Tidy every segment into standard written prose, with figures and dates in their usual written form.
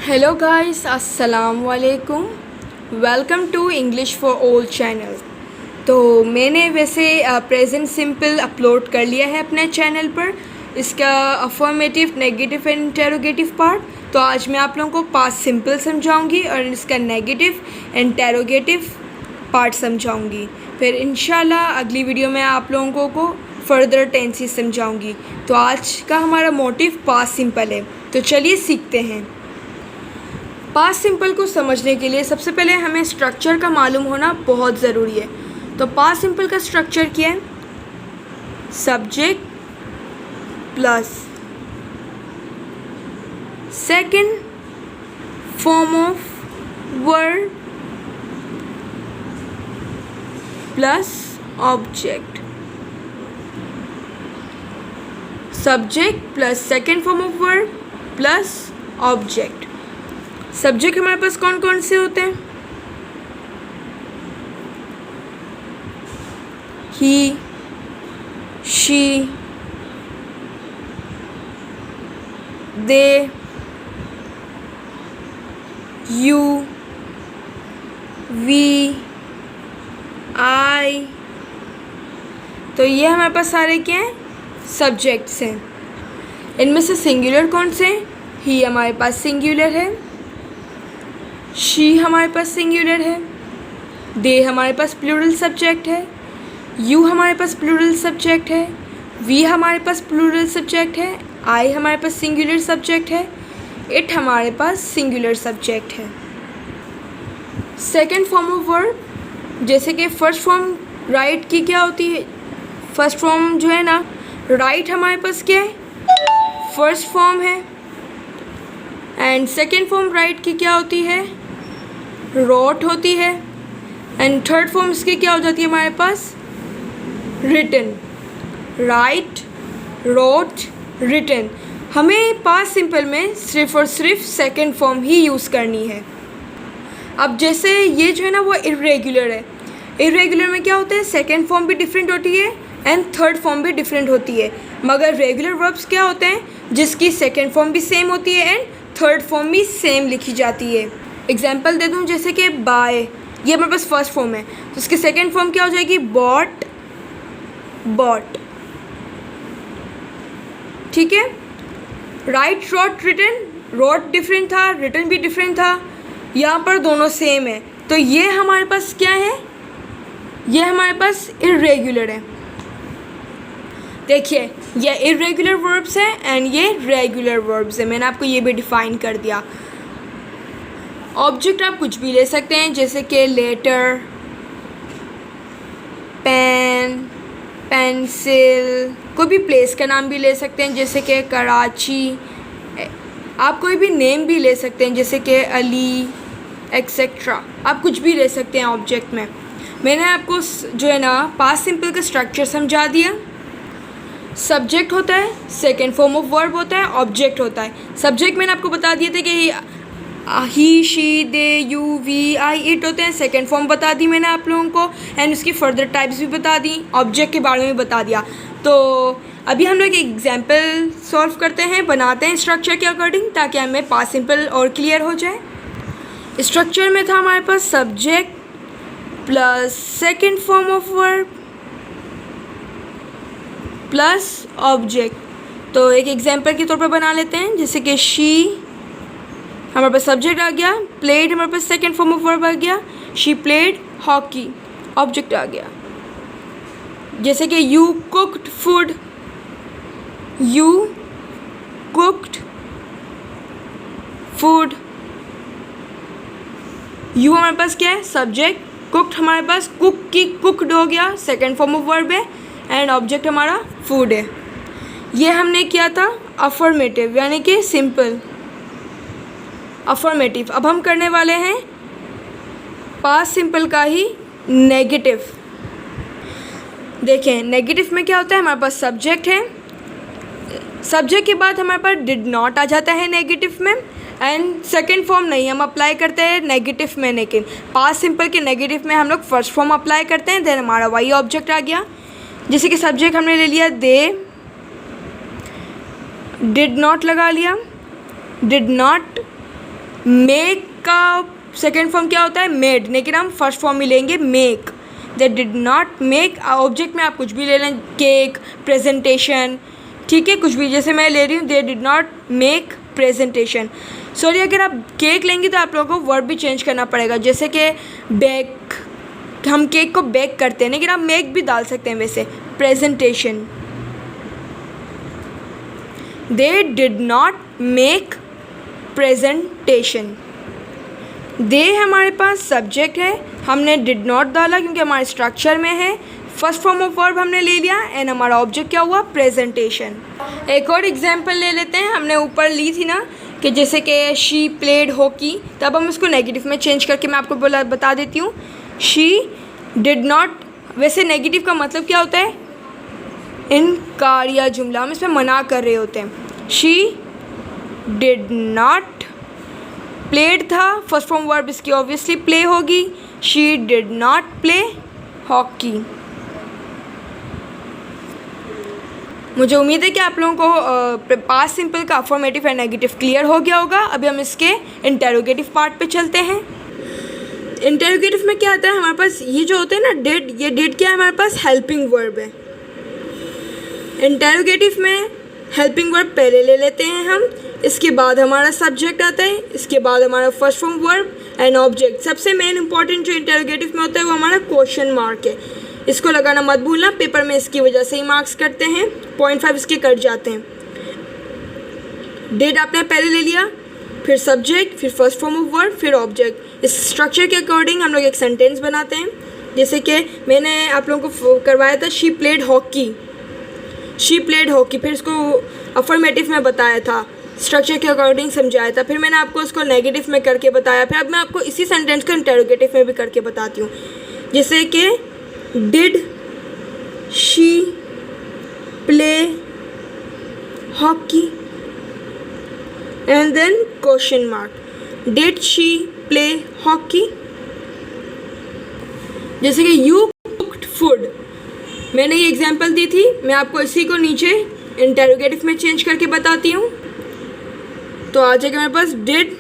Hello guys, अस्सलाम वालेकुम। Welcome to English for all channel. तो मैंने वैसे प्रेजेंट सिंपल अपलोड कर लिया है अपने चैनल पर, इसका affirmative, negative and interrogative part. तो आज मैं आप लोगों को पास्ट सिंपल समझाऊंगी और इसका नेगेटिव इंटेरोगेटिव पार्ट समझाऊंगी। फिर इंशाल्लाह अगली वीडियो में आप लोगों को फर्दर टेंसेस समझाऊंगी। तो आज का हमारा मोटिव पास्ट सिंपल है, तो चलिए सीखते हैं। पास्ट सिंपल को समझने के लिए सबसे पहले हमें स्ट्रक्चर का मालूम होना बहुत ज़रूरी है। तो पास्ट सिंपल का स्ट्रक्चर क्या है? Subject plus second form of word plus object. Subject plus second form of word plus object. Subject हमारे पास कौन कौन से होते हैं? ही, शी, दे, यू, वी, आई। तो ये हमारे पास सारे क्या हैं? सब्जेक्ट्स हैं। इनमें से सिंगुलर कौन से हैं? ही हमारे पास सिंगुलर है, शी हमारे पास सिंगुलर है, दे हमारे पास प्लूरल सब्जेक्ट है, यू हमारे पास प्लूरल सब्जेक्ट है, वी हमारे पास प्लूरल सब्जेक्ट है, आई हमारे पास सिंगुलर सब्जेक्ट है, इट हमारे पास सिंगुलर सब्जेक्ट है। सेकंड फॉर्म ऑफ वर्ड, जैसे कि फर्स्ट फॉर्म राइट की क्या होती है? फर्स्ट फॉर्म जो है ना, राइट हमारे पास क्या है? फर्स्ट फॉर्म है। एंड सेकंड फॉर्म राइट की क्या होती है? रोट होती है। एंड थर्ड फॉर्म इसकी क्या हो जाती है हमारे पास? रिटन। Write, wrote, written. हमें पास्ट सिंपल में सिर्फ और सिर्फ सेकंड फॉर्म ही यूज़ करनी है। अब जैसे ये जो है ना वो इर्रेगुलर है। इर्रेगुलर में क्या होता है? सेकंड फॉर्म भी डिफरेंट होती है एंड थर्ड फॉर्म भी डिफरेंट होती है। मगर रेगुलर वर्ब्स क्या होते हैं? जिसकी सेकंड फॉर्म भी सेम होती है एंड थर्ड फॉर्म भी सेम लिखी जाती है। एग्जाम्पल दे दूँ, जैसे कि बाय, ये हमारे पास फर्स्ट फॉर्म है, तो इसकी सेकंड फॉर्म क्या हो जाएगी? Bought, bought. ठीक है। Write, wrote, written. Wrote different था, रिटन भी डिफरेंट था, यहाँ पर दोनों सेम है। तो ये हमारे पास क्या है? ये हमारे पास इर्रेगुलर है। देखिए, ये इर्रेगुलर वर्ब्स है एंड ये रेगुलर वर्ब्स है। मैंने आपको ये भी डिफाइन कर दिया। ऑब्जेक्ट आप कुछ भी ले सकते हैं, जैसे कि लेटर, पेन, पेंसिल। कोई भी प्लेस का नाम भी ले सकते हैं, जैसे कि कराची। आप कोई भी नेम भी ले सकते हैं, जैसे कि अली, एक्सेट्रा। आप कुछ भी ले सकते हैं ऑब्जेक्ट में। मैंने आपको जो है ना पास्ट सिंपल का स्ट्रक्चर समझा दिया। सब्जेक्ट होता है, सेकेंड फॉर्म ऑफ वर्ब होता है, ऑब्जेक्ट होता है। सब्जेक्ट मैंने आपको बता दिए थे कि he, she, they, you, we, I, it होते हैं। सेकेंड फॉर्म बता दी मैंने आप लोगों को एंड उसकी फर्दर टाइप्स भी बता दी। ऑब्जेक्ट के बारे में भी बता दिया। तो अभी हम लोग एग्जाम्पल सॉल्व करते हैं, बनाते हैं स्ट्रक्चर के अकॉर्डिंग, ताकि हमें पास्ट सिंपल और क्लियर हो जाए। स्ट्रक्चर में था हमारे पास subject plus second form of verb plus object. तो एक एग्जाम्पल के तौर पर बना लेते हैं, जैसे कि शी हमारे पास सब्जेक्ट आ गया, प्लेड हमारे पास सेकेंड फॉर्म ऑफ वर्ब आ गया, शी प्लेड हॉकी, ऑब्जेक्ट आ गया। जैसे कि you cooked food, you cooked food. You हमारे पास क्या है? सब्जेक्ट। कुक्ड हमारे पास कुक की कुक्ड हो गया, सेकेंड फॉर्म ऑफ वर्ब है एंड ऑब्जेक्ट हमारा फूड है। ये हमने किया था अफर्मेटिव, यानी कि सिंपल अफर्मेटिव। अब हम करने वाले हैं पास्ट सिंपल का ही नेगेटिव। देखें, नेगेटिव में क्या होता है? हमारे पास सब्जेक्ट है, सब्जेक्ट के बाद हमारे पास डिड नॉट आ जाता है नेगेटिव में एंड सेकेंड फॉर्म नहीं हम अप्लाई करते हैं नेगेटिव में। लेकिन पास्ट सिंपल के नेगेटिव में हम लोग फर्स्ट फॉर्म अप्लाई करते हैं, देन हमारा वही ऑब्जेक्ट आ गया। जैसे कि सब्जेक्ट हमने ले लिया दे, डिड नॉट लगा लिया, डिड नॉट मेक का सेकेंड फॉर्म क्या होता है? मेड, लेकिन हम फर्स्ट फॉर्म में लेंगे make. They did not make. Object में आप कुछ भी ले लें, केक, प्रेजेंटेशन, ठीक है, कुछ भी। जैसे मैं ले रही हूँ दे did not make presentation. Sorry, अगर आप केक लेंगे तो आप लोगों को वर्ब भी चेंज करना पड़ेगा। जैसे कि बेक, हम केक को बेक करते हैं, लेकिन आप मेक भी डाल सकते हैं वैसे। Presentation, they did not make presentation. They हमारे पास सब्जेक्ट है, हमने डिड नॉट डाला क्योंकि हमारे स्ट्रक्चर में है। फर्स्ट फॉर्म ऑफ वर्ब हमने ले लिया एंड हमारा ऑब्जेक्ट क्या हुआ? प्रेजेंटेशन। एक और एग्जांपल ले लेते हैं, हमने ऊपर ली थी ना कि जैसे कि शी प्लेड हॉकी, तब हम इसको नेगेटिव में चेंज करके मैं आपको बता देती हूँ। शी डिड नॉट, वैसे नेगेटिव का मतलब क्या होता है? इनकार या जुमला, हम इसमें मना कर रहे होते हैं। शी डिड नॉट, प्लेड था, फर्स्ट फॉर्म वर्ब इसकी ऑब्वियसली प्ले होगी। She did not play hockey. मुझे उम्मीद है कि आप लोगों को पास्ट सिंपल का अफर्मेटिव एंड नेगेटिव क्लियर हो गया होगा। अभी हम इसके इंटेरोगेटिव पार्ट पे चलते हैं। इंटेरोगेटिव में क्या आता है हमारे पास? ये जो होते हैं ना डिड, ये डिड क्या है हमारे पास? हेल्पिंग वर्ब है। इंटेरोगेटिव में हेल्पिंग वर्ब पहले ले लेते हैं हम, इसके बाद हमारा सब्जेक्ट आता है, इसके बाद हमारा first form verb and object. सबसे मेन इंपॉर्टेंट जो इंटेरोगेटिव में होता है वो हमारा क्वेश्चन मार्क है। इसको लगाना मत भूलना, पेपर में इसकी वजह से ही मार्क्स करते हैं, 0.5 इसके कट जाते हैं। डिड आपने पहले ले लिया, फिर सब्जेक्ट, फिर फर्स्ट फॉर्म ऑफ वर्ब, फिर ऑब्जेक्ट। इस स्ट्रक्चर के अकॉर्डिंग हम लोग एक सेंटेंस बनाते हैं। जैसे कि मैंने आप लोगों को करवाया था she played hockey, she played hockey, फिर इसको अफर्मेटिव में बताया था, स्ट्रक्चर के अकॉर्डिंग समझाया था, फिर मैंने आपको उसको नेगेटिव में करके बताया। फिर अब मैं आपको इसी सेंटेंस को इंटेरोगेटिव में भी करके बताती हूँ। जैसे कि did she play hockey and then question mark. Did she play hockey. जैसे कि यू कुक्ड फूड, मैंने ये एग्जांपल दी थी, मैं आपको इसी को नीचे इंटेरोगेटिव में चेंज करके बताती हूँ। तो आ जाएगा मेरे पास did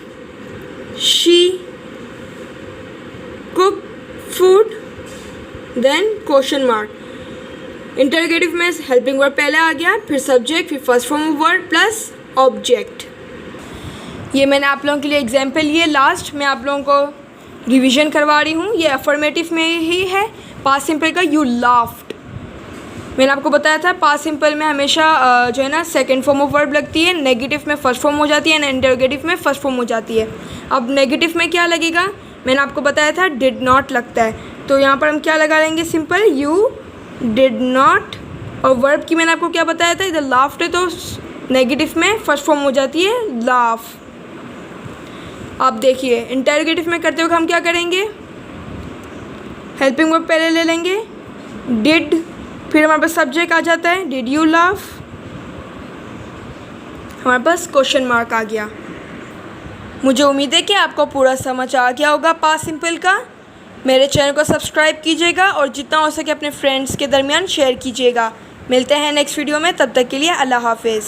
she cook food then question mark. Interrogative में हेल्पिंग वर्ब पहले आ गया, फिर सब्जेक्ट, फिर first form of verb plus object. ये मैंने आप लोगों के लिए एग्जांपल लिए। लास्ट मैं आप लोगों को रिवीजन करवा रही हूँ। ये अफर्मेटिव में ही है, पास्ट सिंपल का यू लाफ्ड। मैंने आपको बताया था पास्ट सिंपल में हमेशा जो है ना सेकंड फॉर्म ऑफ वर्ब लगती है, नेगेटिव में फर्स्ट फॉर्म हो जाती है, इंटेरोगेटिव में फर्स्ट फॉर्म हो जाती है। अब नेगेटिव में क्या लगेगा? मैंने आपको बताया था डिड नॉट लगता है, तो यहाँ पर हम क्या लगा लेंगे? सिंपल यू डिड नॉट, और वर्ब की मैंने आपको क्या बताया था? इधर लाफ्ड है तो नेगेटिव में फर्स्ट फॉर्म हो जाती है लाफ। अब देखिए इंटेरोगेटिव में करते हुए हम क्या करेंगे? हेल्पिंग वर्ब पहले ले लेंगे, डिड, फिर हमारे पास सब्जेक्ट आ जाता है, डिड यू लाफ, हमारे पास क्वेश्चन मार्क आ गया। मुझे उम्मीद है कि आपको पूरा समझ आ गया होगा पास्ट सिंपल का। मेरे चैनल को सब्सक्राइब कीजिएगा और जितना हो सके अपने फ्रेंड्स के दरमियान शेयर कीजिएगा। मिलते हैं नेक्स्ट वीडियो में, तब तक के लिए अल्लाह हाफिज़।